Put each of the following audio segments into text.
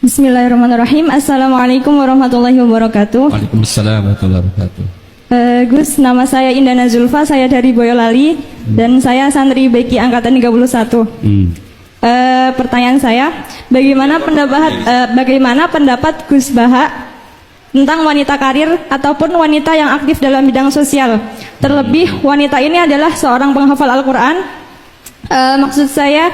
Bismillahirrahmanirrahim. Assalamualaikum warahmatullahi wabarakatuh. Waalaikumsalam warahmatullahi wabarakatuh. Gus, nama saya Indana Zulfa, saya dari Boyolali dan saya santri BK angkatan 31. Pertanyaan saya, bagaimana pendapat Gus Baha tentang wanita karir ataupun wanita yang aktif dalam bidang sosial? Terlebih wanita ini adalah seorang penghafal Al-Quran. Maksud saya,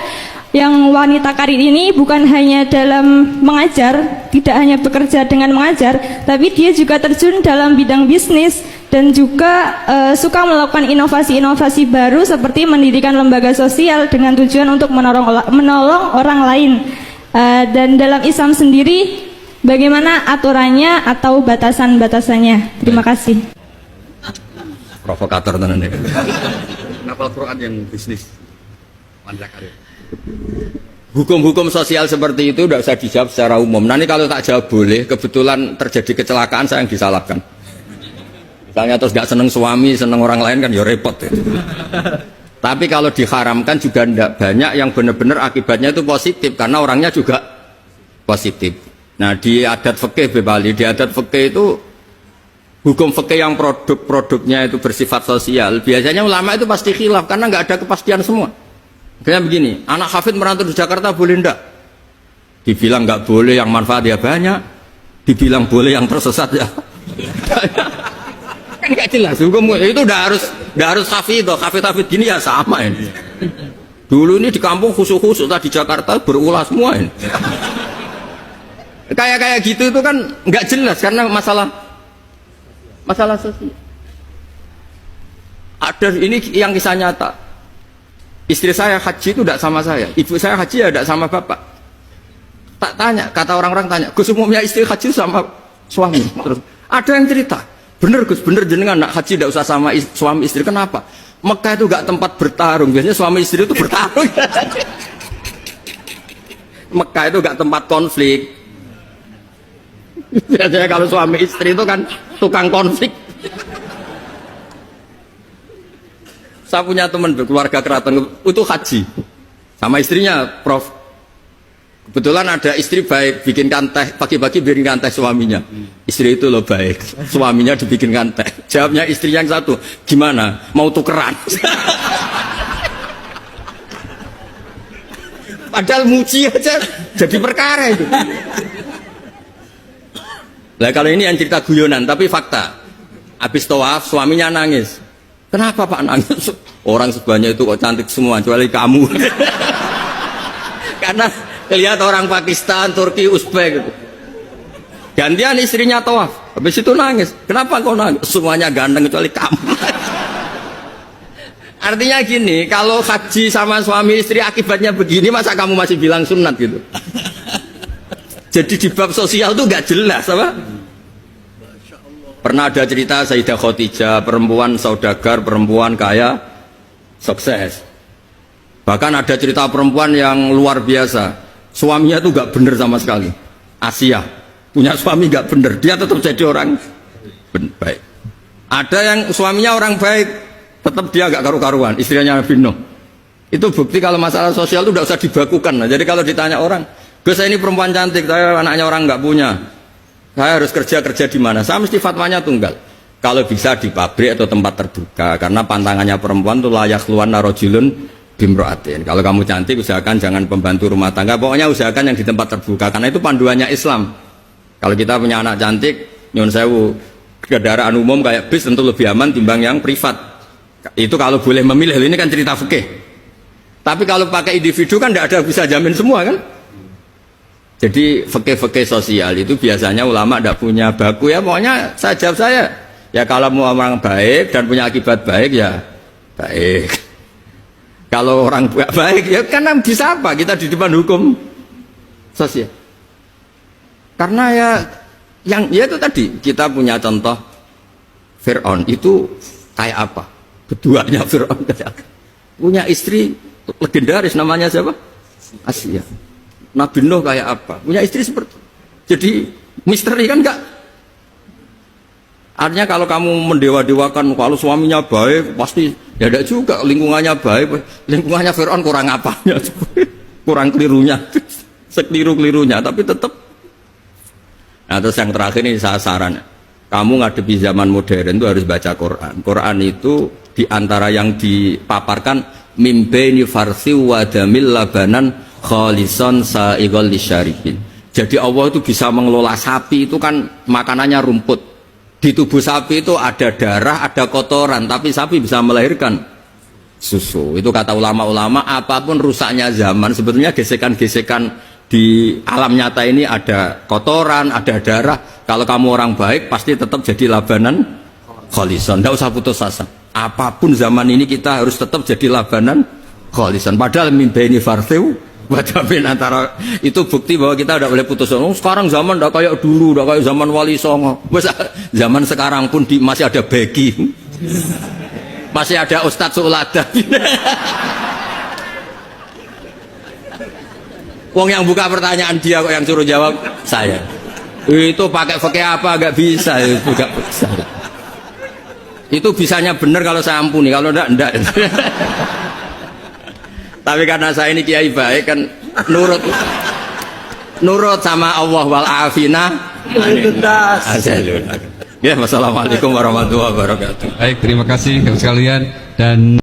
yang wanita karir ini bukan hanya dalam mengajar, tidak hanya bekerja dengan mengajar, tapi dia juga terjun dalam bidang bisnis dan juga suka melakukan inovasi-inovasi baru seperti mendirikan lembaga sosial dengan tujuan untuk menolong orang lain. Dan dalam Islam sendiri, bagaimana aturannya atau batasan-batasannya? Terima kasih. Provokator tenan ya. Kenapa Al-Quran yang bisnis? Wanita karir. Hukum-hukum sosial seperti itu tidak usah dijawab secara umum. Nanti kalau tak jawab boleh, kebetulan terjadi kecelakaan saya yang disalahkan. Misalnya terus gak seneng suami, seneng orang lain kan ya repot ya. Tapi kalau diharamkan juga tidak banyak yang benar-benar akibatnya itu positif karena orangnya juga positif. Nah di adat fikih Bali, di adat fikih itu hukum fikih yang produknya itu bersifat sosial, biasanya ulama itu pasti khilaf karena nggak ada kepastian semua. Kayak begini, anak hafid merantau di Jakarta boleh ndak? Dibilang nggak boleh yang manfaat ya banyak, dibilang boleh yang tersesat ya kan nggak jelas hukum itu. Udah harus hafid gini ya sama ini. Dulu ini di kampung khusus di Jakarta berulah semua ini. Kayak gitu itu kan nggak jelas karena masalah sosial. Ada ini yang kisah nyata. Istri saya haji itu tidak sama saya, ibu saya haji ya tidak sama bapak. Tak tanya, kata orang-orang tanya, Gus umumnya istri haji sama suami. Terus ada yang cerita, bener Gus, bener jenengan nak haji tidak usah sama suami istri. Kenapa? Mekah itu gak tempat bertarung, biasanya suami istri itu bertarung. Mekah itu gak tempat konflik. Biasanya kalau suami istri itu kan tukang konflik. Saya punya teman keluarga keraton itu haji sama istrinya, Prof. Kebetulan ada istri baik, bikinkan teh pagi-pagi, bikinkan teh suaminya. Istri itu loh baik, suaminya dibikinkan teh. Jawabnya istri yang satu, gimana? Mau tukeran? Padahal muji aja jadi perkara itu. Nah kalau ini yang cerita guyonan, tapi fakta. Habis tawaf suaminya nangis. Kenapa Pak nangis? Orang sebanyak itu kok cantik semua, kecuali kamu. Karena lihat orang Pakistan, Turki, Uzbek gitu. Gantian istrinya tawaf, habis itu nangis. Kenapa kau nangis? Semuanya ganteng kecuali kamu. Artinya gini, kalau haji sama suami istri akibatnya begini, masa kamu masih bilang sunat gitu? Jadi di bab sosial tuh gak jelas apa? Pernah ada cerita Sayyidah Khadijah, perempuan saudagar, perempuan kaya, sukses. Bahkan ada cerita perempuan yang luar biasa, suaminya tuh gak bener sama sekali. Asia, punya suami gak bener, dia tetap jadi orang baik. Ada yang suaminya orang baik, tetap dia gak karu-karuan, istrinya Nabi Nuh. Itu bukti kalau masalah sosial itu udah usah dibakukan. Nah, jadi kalau ditanya orang, Gus saya ini perempuan cantik, saya anaknya orang gak punya, saya harus kerja di mana? Saya mesti fatwanya tunggal. Kalau bisa di pabrik atau tempat terbuka, karena pantangannya perempuan itu layak keluar narojulun bimroatin. Kalau kamu cantik, usahakan jangan pembantu rumah tangga. Pokoknya usahakan yang di tempat terbuka, karena itu panduannya Islam. Kalau kita punya anak cantik, nyun sewu, kendaraan umum kayak bis tentu lebih aman timbang yang privat. Itu kalau boleh memilih. Ini kan cerita fikih. Tapi kalau pakai individu kan tidak ada bisa jamin semua kan. Jadi fikih-fikih sosial itu biasanya ulama tidak punya baku ya, pokoknya saya jawab saya ya kalau mau orang baik dan punya akibat baik ya baik. Kalau orang baik ya karena bisa apa kita di depan hukum sosial. Karena ya yang ya itu tadi kita punya contoh Fir'aun itu kayak apa? Keduanya Fir'aun kayak apa? Punya istri legendaris namanya siapa? Asia. Nabi Nuh kayak apa? Punya istri seperti itu. Jadi misteri kan enggak? Artinya kalau kamu mendewa-dewakan kalau suaminya baik pasti ya enggak juga, lingkungannya baik, lingkungannya Fir'aun kurang apanya? Kurang kelirunya. Sekeliru-kelirunya tapi tetap Nah terus yang terakhir ini saya saran, kamu ngadepi zaman modern itu harus baca Quran. Quran itu diantara yang dipaparkan mimbaini farsi wadamil labanan khalisan sa'iqal lisyaribin. Jadi Allah itu bisa mengelola sapi, itu kan makanannya rumput. Di tubuh sapi itu ada darah, ada kotoran, tapi sapi bisa melahirkan susu. Itu kata ulama-ulama, apapun rusaknya zaman, sebetulnya gesekan-gesekan di alam nyata ini ada kotoran, ada darah. Kalau kamu orang baik pasti tetap jadi labanan khalisan. Tidak usah putus asa. Apapun zaman ini kita harus tetap jadi labanan khalisan. Padahal mimbaini farsiu wadamin antara itu bukti bahwa kita tidak boleh putus asa. Sekarang zaman tidak kayak dulu, tidak kayak zaman Wali Songo. Zaman sekarang pun masih ada begi, masih ada Ustadz Sulada. Wong yang buka pertanyaan dia kok yang suruh jawab saya. Itu pakai fikih apa nggak bisa itu nggak bisa. Itu bisanya benar kalau saya ampuni, kalau enggak. Tapi karena saya ini kiai baik kan nurut sama Allah wal afina. Ya, wassalamualaikum warahmatullahi wabarakatuh. Baik, terima kasih sekalian dan